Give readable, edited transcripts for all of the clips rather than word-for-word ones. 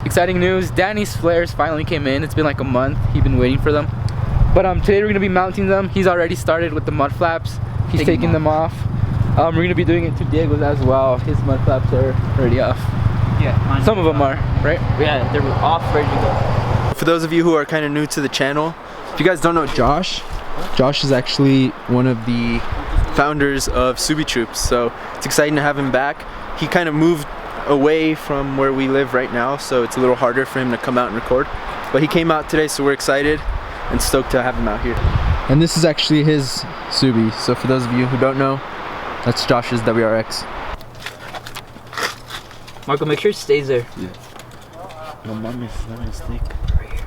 exciting news. Danny's flares finally came in. It's been like a month. He's been waiting for them. But today we're gonna be mounting them. He's already started with the mud flaps. He's taking them off. We're gonna be doing it to Diego's as well. His mud flaps are already off. Yeah, some of them are, right? Yeah, they're off, ready to go. For those of you who are kind of new to the channel, if you guys don't know Josh is actually one of the founders of Subi Troops, so it's exciting to have him back. He kind of moved away from where we live right now, so it's a little harder for him to come out and record. But he came out today, so we're excited and stoked to have him out here. And this is actually his Subi, so for those of you who don't know, that's Josh's WRX. Marco, make sure it stays there. Yeah. No mames, that mistake. Right here.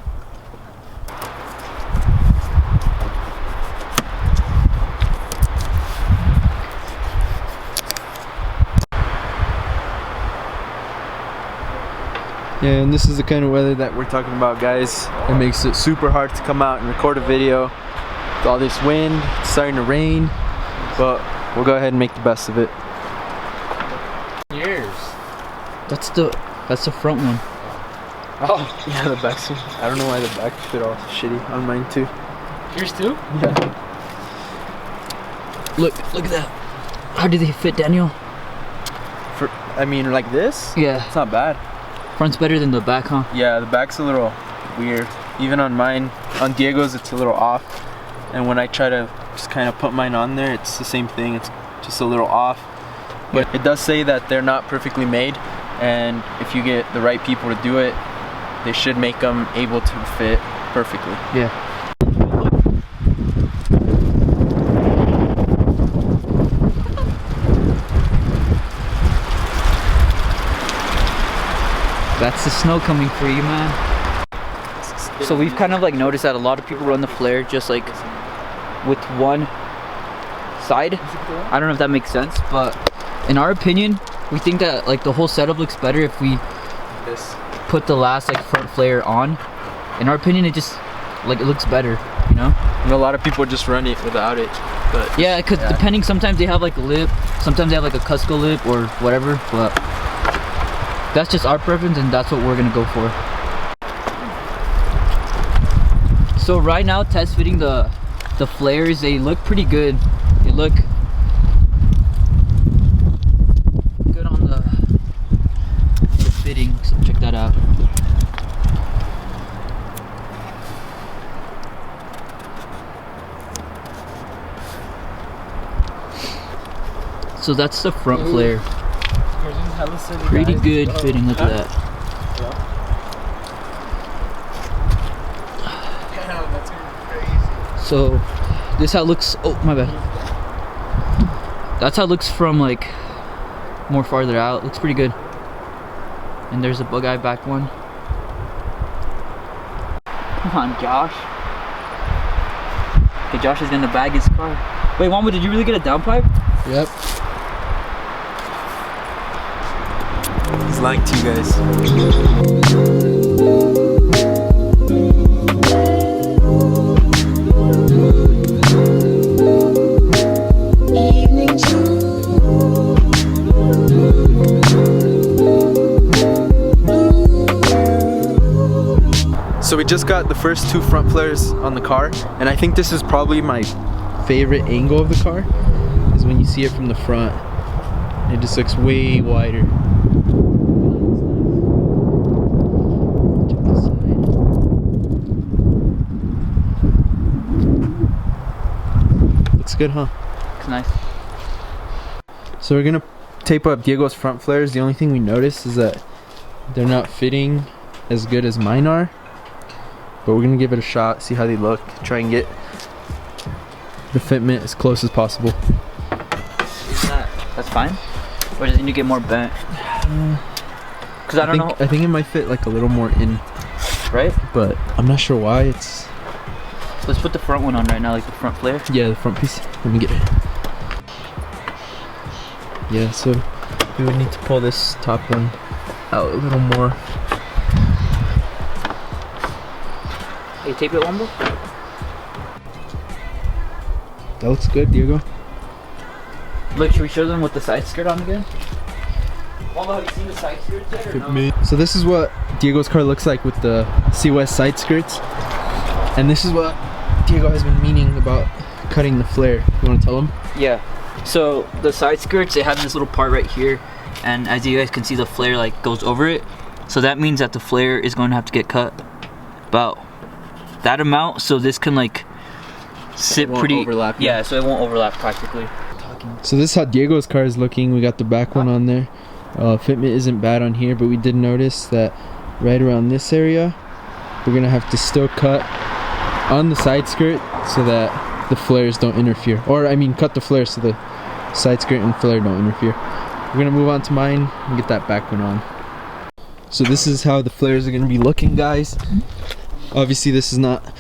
Yeah, and this is the kind of weather that we're talking about, guys. It makes it super hard to come out and record a video. With all this wind, it's starting to rain, but we'll go ahead and make the best of it. Years. That's the front one. Oh, yeah, the back's one. I don't know why the back fit all shitty on mine too. Yours too? Yeah. Look at that. How do they fit, Daniel? I mean, like this? Yeah. It's not bad. Front's better than the back, huh? Yeah, the back's a little weird. Even on mine, on Diego's, it's a little off. And when I try to just kind of put mine on there, it's the same thing. It's just a little off. But it does say that they're not perfectly made. And if you get the right people to do it, they should make them able to fit perfectly. Yeah. That's the snow coming for you, man. So we've kind of like noticed that a lot of people run the flare just like with one side. I don't know if that makes sense, but in our opinion, we think that like the whole setup looks better if we put the last like front flare on. In our opinion, it just like it looks better, you know? And a lot of people just run it without it. But yeah, because depending, sometimes they have like a lip, sometimes they have like a Cusco lip or whatever, but that's just our preference and that's what we're gonna go for. So right now, test fitting the flares, they look pretty good. They look good on the fitting, so check that out. So that's the front flare. Pretty good fitting, look at that. So this how it looks. Oh, my bad. That's how it looks from like more farther out. Looks pretty good. And there's a bug eye back one. Come on, Josh. Okay, Josh is gonna bag his car. Wait, Wamba, did you really get a downpipe? Yep. He's lying to you guys. So we just got the first two front flares on the car, and I think this is probably my favorite angle of the car, is when you see it from the front. It just looks way wider. Check this side. Looks good, huh? It's nice. So we're gonna tape up Diego's front flares. The only thing we noticed is that they're not fitting as good as mine are. But we're gonna give it a shot, see how they look, try and get the fitment as close as possible. Isn't that's fine? Or does it need to get more bent? Because I don't know. I think it might fit like a little more in. Right? But I'm not sure why. It's. Let's put the front one on right now, like the front flare. Yeah, the front piece. Let me get it. Yeah, so we would need to pull this top one out a little more. Hey, tape it, Wamba. That looks good, Diego. Look, should we show them with the side skirt on again? Mama, have you seen the side skirts yet or no? So this is what Diego's car looks like with the C-West side skirts. And this is what Diego has been meaning about cutting the flare. You want to tell him? Yeah. So the side skirts, they have this little part right here, and as you guys can see, the flare like goes over it. So that means that the flare is going to have to get cut about that amount, so this can like sit pretty overlap. Yeah, so it won't overlap practically. So this is how Diego's car is looking. We got the back one on there. Fitment isn't bad on here, but we did notice that right around this area, we're gonna have to still cut on the side skirt so that the flares don't interfere. Or I mean, cut the flare so the side skirt and flare don't interfere. We're gonna move on to mine and get that back one on. So this is how the flares are gonna be looking, guys. Obviously this is not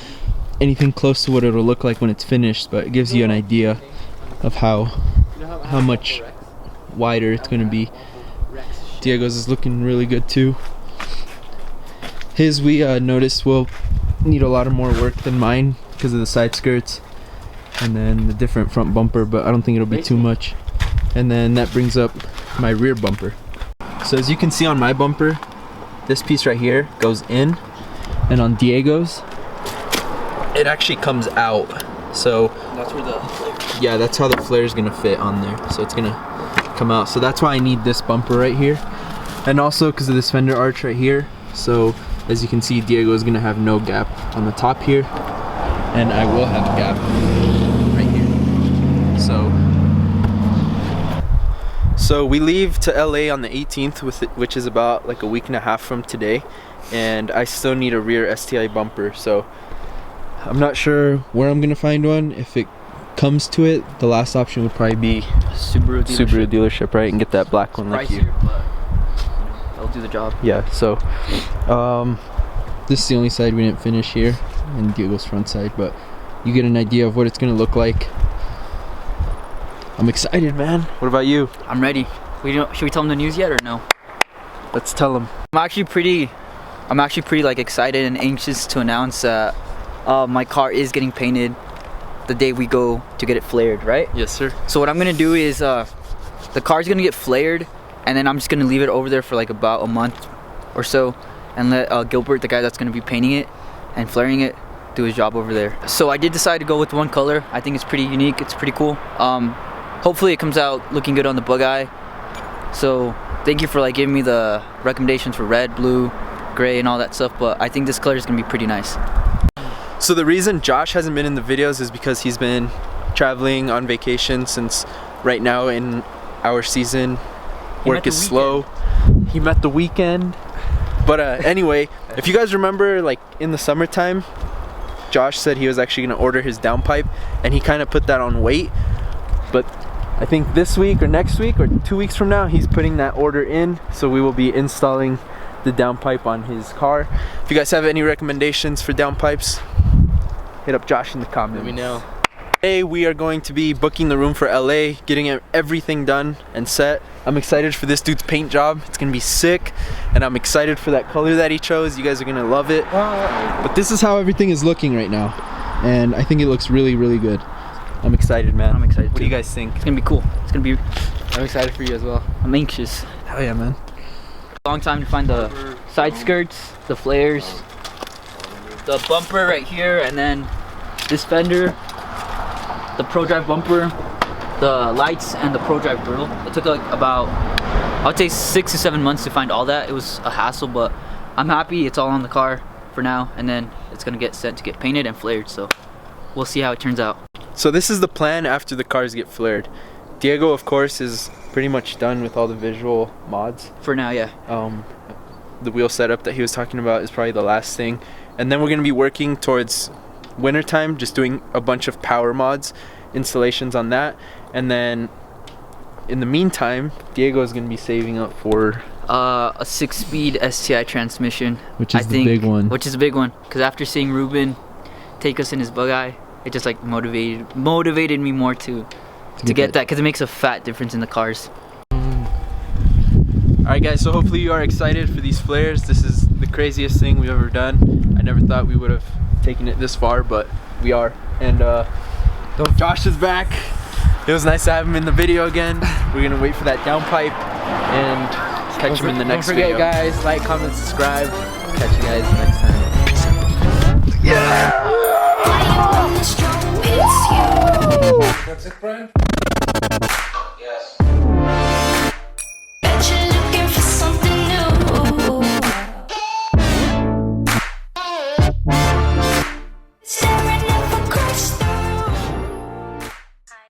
anything close to what it'll look like when it's finished, but it gives you an idea of how much wider it's gonna be. Diego's is looking really good too. His, we noticed, will need a lot of more work than mine because of the side skirts and then the different front bumper, but I don't think it'll be too much. And then that brings up my rear bumper. So as you can see on my bumper, this piece right here goes in, and on Diego's it actually comes out. So That's where the yeah, that's how the flare is gonna fit on there. So it's gonna come out. So that's why I need this bumper right here, and also because of this fender arch right here. So as you can see, Diego is gonna have no gap on the top here, and I will have a gap right here. So we leave to LA on the 18th, which is about like a week and a half from today, and I still need a rear STI bumper. So I'm not sure where I'm gonna find one. If it comes to it, the last option would probably be Subaru dealership, right? And get that black one like you. Pricier, but they'll do the job. Yeah, so this is the only side we didn't finish here, and Diego's front side, but you get an idea of what it's gonna look like. I'm excited, man. What about you? I'm ready. Should we tell them the news yet or no? Let's tell them. I'm actually pretty like excited and anxious to announce that my car is getting painted the day we go to get it flared, right? Yes, sir. So what I'm gonna do is the car's gonna get flared, and then I'm just gonna leave it over there for like about a month or so, and let Gilbert, the guy that's gonna be painting it and flaring it, do his job over there. So I did decide to go with one color. I think it's pretty unique. It's pretty cool. Hopefully it comes out looking good on the bug eye. So thank you for like giving me the recommendations for red, blue, gray, and all that stuff. But I think this color is gonna be pretty nice. So the reason Josh hasn't been in the videos is because he's been traveling on vacation, since right now in our season work is slow. He met the weekend. But anyway, if you guys remember, like in the summertime, Josh said he was actually gonna order his downpipe, and he kind of put that on wait. But I think this week or next week or 2 weeks from now, he's putting that order in, so we will be installing the downpipe on his car. If you guys have any recommendations for downpipes, hit up Josh in the comments. Let me know. Today we are going to be booking the room for LA, getting everything done and set. I'm excited for this dude's paint job. It's gonna be sick, and I'm excited for that color that he chose. You guys are gonna love it. But this is how everything is looking right now, and I think it looks really, really good. I'm excited, man. I'm excited What do too. you guys think? It's gonna be cool. It's gonna be. I'm excited for you as well. I'm anxious. Hell yeah, man. Long time to find the side skirts, the flares, the bumper right here, and then this fender, the Pro Drive bumper, the lights, and the Pro Drive grill. It took like about, I would say 6 to 7 months to find all that. It was a hassle, but I'm happy it's all on the car for now, and then it's gonna get sent to get painted and flared, so we'll see how it turns out. So this is the plan after the cars get flared. Diego, of course, is pretty much done with all the visual mods. For now, yeah. The wheel setup that he was talking about is probably the last thing. And then we're gonna be working towards wintertime, just doing a bunch of power mods, installations on that. And then in the meantime, Diego is gonna be saving up for A 6-speed STI transmission, Which is the big one. Which is a big one, because after seeing Ruben take us in his bug eye, it just like motivated me more to get that, because it makes a fat difference in the cars. Alright guys, so hopefully you are excited for these flares. This is the craziest thing we've ever done. I never thought we would have taken it this far, but we are. And Josh is back. It was nice to have him in the video again. We're gonna wait for that downpipe, and catch him in the next Don't forget, video. guys, like, comment, subscribe. Catch you guys next time. Why you on the strobe? It's you. That's it, Brian?